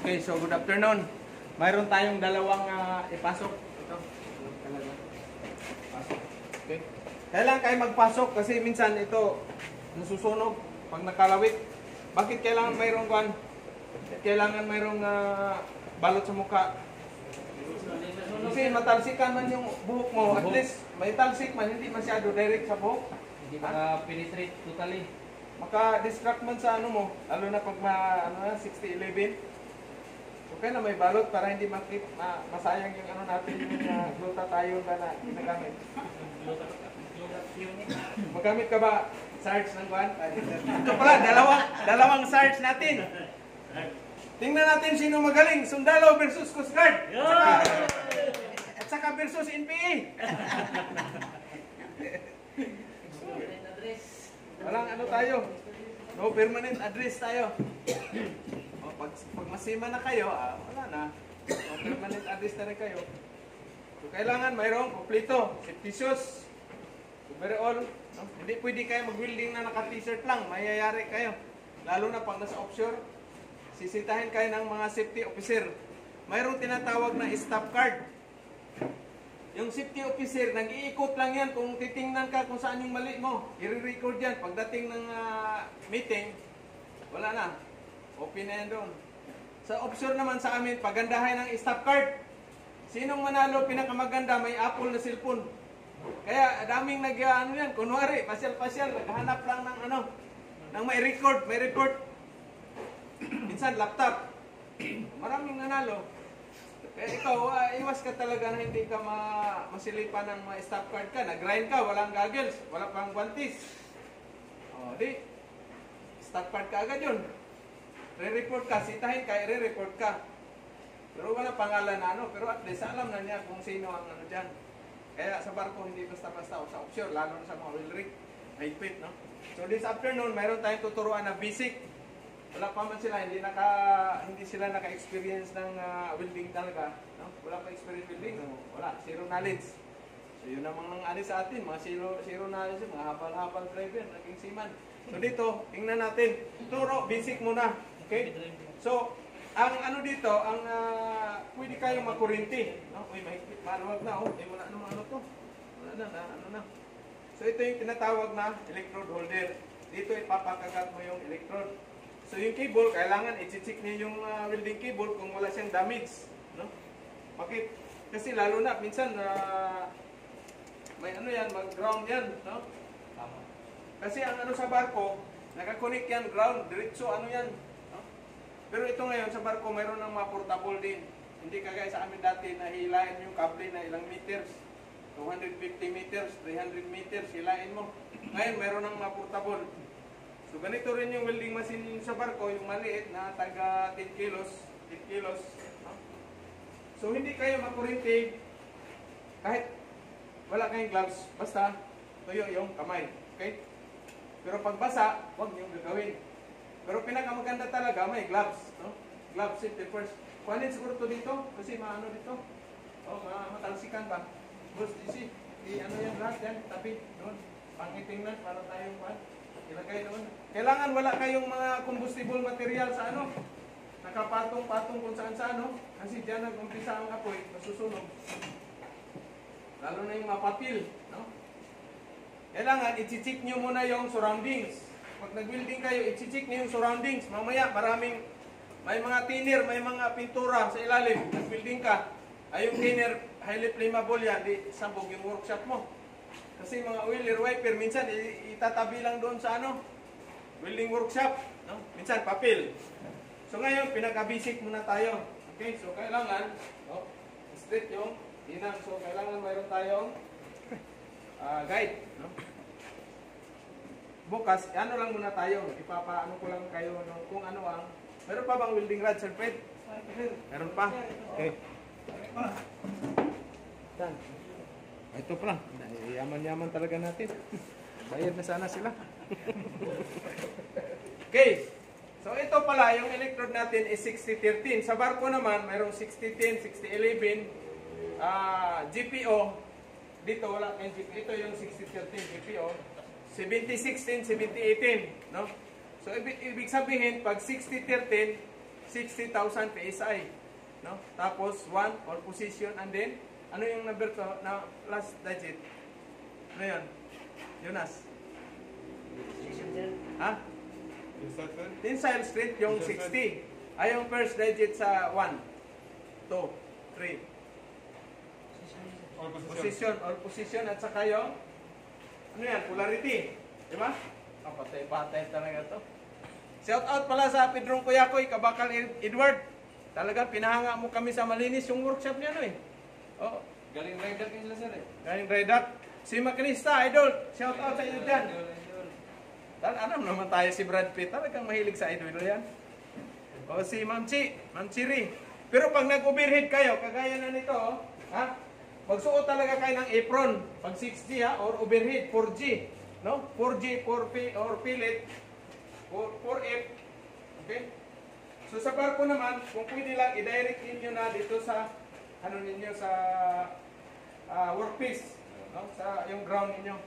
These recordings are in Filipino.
Okay, so good afternoon. Mayroon tayong dalawang ipasok. Ito. Talaga. Pasok. Okay. Kailangan kayo magpasok kasi minsan ito nasusunog pag nakalawit. Bakit kailangan mayroong kwan? Kailangan mayroong balot sa mukha. Kasi matalsikan man yung buhok mo. At least may talsik man, hindi masyado direct sa buhok. Hindi maka-penetrate totally. Maka-distract man sa ano mo, lalo na pag 60-11. Okay na may balot para hindi masayang yung ano natin, yung glutathione na ginagamit. Magamit ka ba sarge ng kwan? Ito pala, dalawang sarge natin. Tingnan natin sino magaling, sundalo versus Coast Guard. At saka versus NPA. Walang ano tayo. No permanent address tayo. O, pag masima na kayo, wala na. No permanent address na rin kayo. So, kailangan mayroong kumplito. Safety shoes. Overall. No? Hindi pwede kayo mag-welding na naka-t-shirt lang. Mayayari kayo. Lalo na pag nasa offshore. Sisitahin kayo ng mga safety officer. Mayroong tinatawag na stop card. Yung safety officer, nag-iikot lang yan kung titingnan ka kung saan yung mali mo. I-record yan. Pagdating ng meeting, wala na. Open na yan doon. Sa offshore naman sa amin, pagandahin ng stop card. Sinong manalo pinakamaganda, may Apple na cellphone. Kaya daming ano yan. Kunwari, pasyal-pasyal, naghahanap lang ng ng may record, may report. Minsan laptop. Maraming nanalo. Kaya ikaw, iwas ka talaga na hindi ka masilipan ng stop card ka. Nag-grind ka, walang goggles, wala pang guantes. O, di. Stop card ka agad yun. Re-report ka, sitahin ka, re-report ka. Pero wala pangalan na pero at least alam na niya kung sino ang dyan. Kaya sa barko, hindi basta-basta o sa offshore, lalo na sa mga oil rig, mahigpit, no? So this afternoon, mayroon tayong tuturuan na basic. Wala pa man sila, hindi sila naka-experience ng welding talaga, no? Wala pa experience welding, no? Wala, zero knowledge. So yun namang nang sa atin, mga zero knowledge, mga habal-habal driver, naging seaman. So dito, tingnan natin, turo, basic muna, okay? So, ang dito, ang pwede kayong makurinti, no? Uy, mahigpit, maluwag na, wala namang to. Wala na. So ito yung tinatawag na electrode holder. Dito ipapakagat mo yung electrode. So yung cable, kailangan i-check niyo yung welding cable kung wala siyang damage, no? Bakit? Kasi lalo na minsan may yan, mag-ground yan, no? Tama. Kasi ang sa barko, nakakonek yan ground, diretso yan, no? Pero ito ngayon sa barko mayroon ng mga portable din. Hindi kagaya sa amin dati na hilain yung kable na ilang meters, 250 meters, 300 meters, hilain mo. Ngayon mayroon ng mga portable. So ganito rin yung welding machine sa barko, yung maliit na taga 10 kilos, no? So hindi kayo makurinti kahit wala kayong gloves, basta tuyo yung kamay, okay? Pero pag basa, huwag niyong gagawin. Pero pinakamaganda talaga may gloves, no? Gloves safety first. Kuhanin siguro to dito, kasi dito. Matalsikan ba? Boss, easy. Yan lahat yan, tapi doon. Pangitingnan para tayong ilagay doon. Kailangan wala kayong mga combustible material sa nakapatong-patong kung saan kasi diyan nag-umpisa ang apoy, masusunog. Lalo na yung mapapil, no? Kailangan i-check nyo muna yung surroundings. Pag nag-welding kayo, i-check nyo yung surroundings. Mamaya may mga thinner, may mga pintura sa ilalim. Nag-welding ka, ay yung thinner, highly flammable yan, di sabog yung workshop mo. Kasi mga oiler wiper, minsan itatabi lang doon sa welding workshop, no? Minsan papel. So ngayon, pinaka-basic muna tayo. Okay, so kailangan, straight yung inang. So kailangan mayroon tayong guide, no? Bukas, lang muna tayo. Ipapaano ko lang kayo kung meron pa bang welding rod, Sir Fred? Meron pa? Okay. Saan? Ito pa lang. Yaman-yaman talaga natin. Bayad na sana sila. Okay. So ito pala, yung electrode natin is 60-13. Sa barko naman, mayroong 60-10, 60-11, GPO. Dito wala kayong GPO. Ito yung 60-13 GPO. 70-16, 70-18. No? So ibig sabihin, pag 60-13, 60,000 PSI. No? Tapos 1 all position and then ano yung number to na last digit? Ano yun? Jonas? Ha? Tensile strength yung 60. Ay yung first digit sa 1, 2, 3. All position at saka yung ano yan? Polarity. Di ba? Patay talaga to. Shout out pala sa Pedrong Kuyakoy, Kabakal Edward. Talagang pinahanga mo kami sa malinis yung workshop niya no eh. Oh, Galing rider kayo sila sir eh. galing Redak. Si Makinista, idol. Shout out sa inyo dyan. Alam naman tayo si Brad Pitt. Talagang mahilig sa idol yan. O si Ma'am Chiri. Pero pag nag-overhead kayo, kagaya na nito, ha? Magsuot talaga kayo ng apron. Pag 6G ha, or overhead, 4G. No? 4G, 4P, or fillet, 4F. Okay? So sa barko naman, kung pwede lang, i-direct ninyo na dito sa, ano ninyo, sa workpiece. No? Sa yung ground ninyo.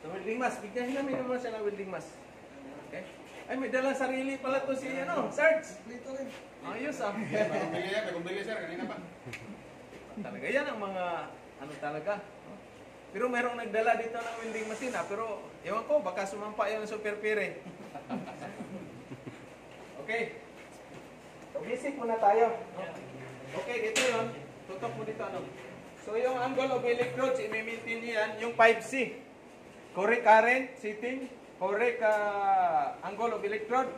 So welding mask, bigyan namin naman siya ng welding mask. Okay? Ay, may dalang sarili pala to si, Sarge. Ayos ah. May sir, kanina pa. Talaga yan ang mga, talaga. Pero mayroong nagdala dito ng welding machine pero ewan ko, baka sumampa yung super pire. Okay. So, basic muna tayo. Okay, ito yun. Tutok mo dito, So, yung angle of electrodes, i-maintain nyo yan, yung 5C. Correct current, setting, correct angle of electrode,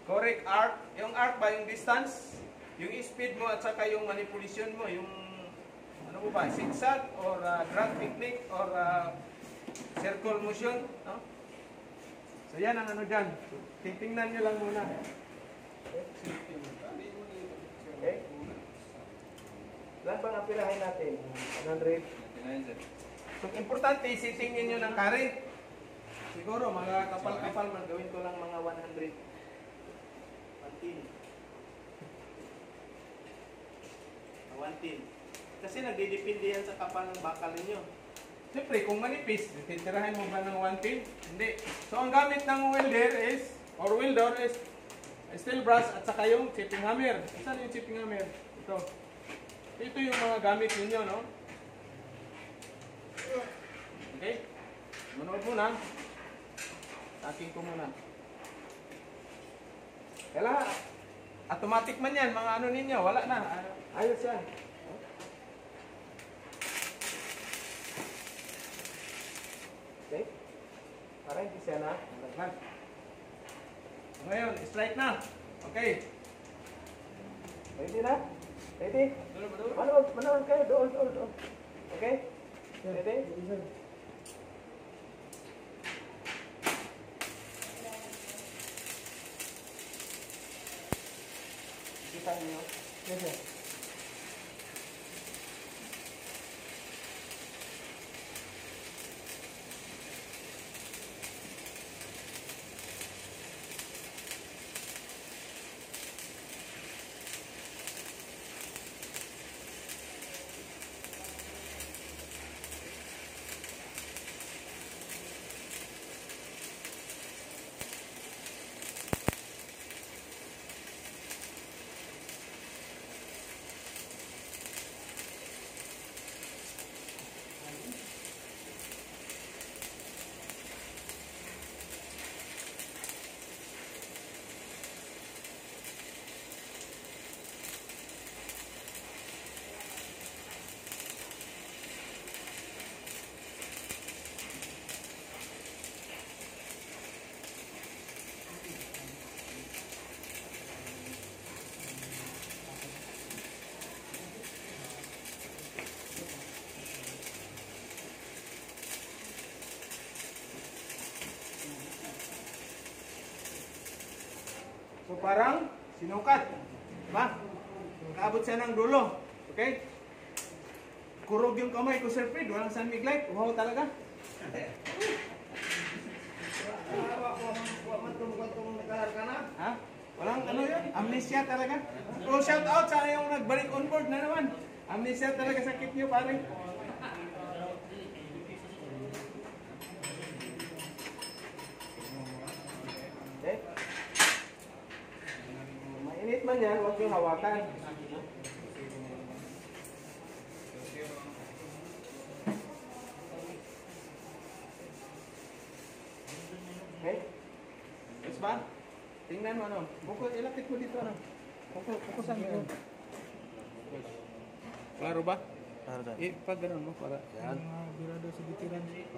correct arc. Yung arc ba, yung distance, yung speed mo at saka yung manipulation mo, yung ano mo ba, zigzag or drag technique or circle motion, no? So yan ang ano dyan. Titingnan nyo lang muna. Okay? Ilan bang apilahin natin? 100? So importante, sitingin nyo ng current. Siguro mga kapal-kapal man, gawin ko lang mga 100. 110. Kasi nagdidepende yan sa kapal ng bakal ninyo. Siyempre, kung manipis, titirahin mo ba ng 110? Hindi. So, ang gamit ng welder is steel brass at saka yung chipping hammer. Saan yung chipping hammer? Ito. Ito yung mga gamit ninyo, no? Okay? Manood muna. Taking ko muna. Kailangan, automatic man yan, mga ano ninyo, wala na. Ayos yan. Okay? Para hindi siya na naglag. Ngayon, strike na. Okay. Ready na? Ready? Manood kayo. Doon. Okay? Ready? Kita niyo? Yes, sir. So parang sinukat. Diba? Kaabot siya ng dulo. Okay? Kurog yung kamay ko, Sir Fred. Walang San Miglite. Wow talaga. Ha? Walang ano yun? Amnesia talaga. So shout out sa yung nagbalik on board na naman. Amnesia talaga, sakit nyo pare. Okay? man yan, huwag niyong hawakan. Okay? Yes ba? Tingnan mo ano. Bukod, ilapit mo dito ano. Pukusan mo yun. Klaro ba? Pag ganun mo para. Yan.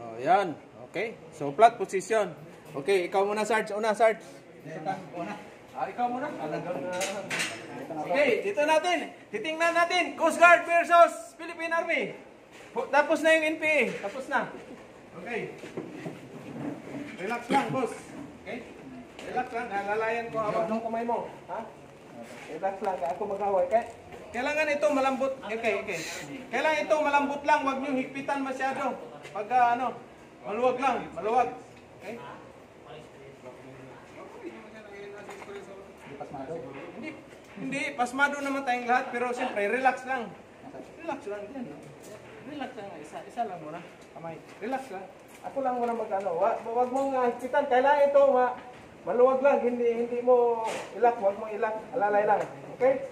Oh, yan. Okay. So, flat position. Okay, ikaw muna, Sarge. Una, Sarge. Ikaw muna. Okay, dito natin. Titingnan natin. Coast Guard versus Philippine Army. Tapos na yung NPA. Tapos na. Okay. Relax lang, boss. Okay? Relax lang. Nalalayan ko hawak ng kamay mo. Ha? Relax lang. Ako mag-away. Okay? Kailangan ito malambot. Okay. Kailangan ito malambot lang. Huwag niyong higpitan masyado. Pag maluwag lang. Maluwag. Okay? Hindi. Pasmado naman tayong lahat. Pero siyempre, relax lang. Relax lang. Yan, no? Relax lang. Isa lang muna. Kamay. Relax lang. Ako lang muna mag-ano. Huwag mong higpitan. Kailangan ito maluwag lang. Hindi mo ilak. Huwag mong ilak. Alalay lang. Okay?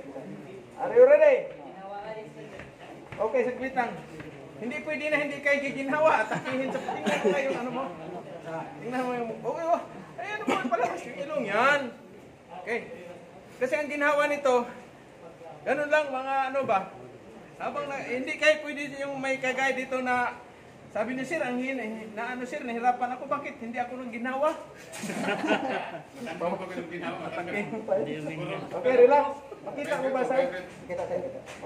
Are you ready? Okay, saglit lang. Hindi pwede na hindi kayo giginhawa. Atakihin sa tingnan mo yung ano mo. Tingnan mo yung... Okay, ay ano mo palabas yung ilong yan. Okay. Kasi ang ginhawa nito, ganun lang mga ano ba. Habang hindi kayo pwede yung may kagaya dito na sabi ni sir, sir, nahirapan ako. Bakit? Hindi ako nang ginawa. Okay, relax. Makita mo ba, sir? Kita.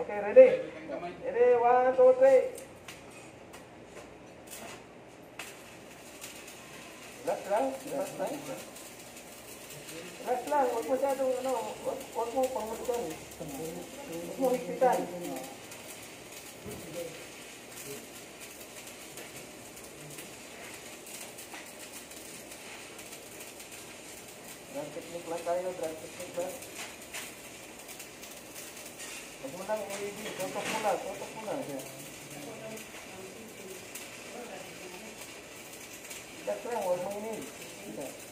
Okay, ready? Ready, 1, 2, 3. Relax lang. Relax lang. Huwag masyadong, huwag mo pangmatukan. Huwag mo higpitan. Drag technique lang tayo, drag technique lang. Huwag mo lang i-ready, tutok mo lang. Relax lang, huwag mo i-ready.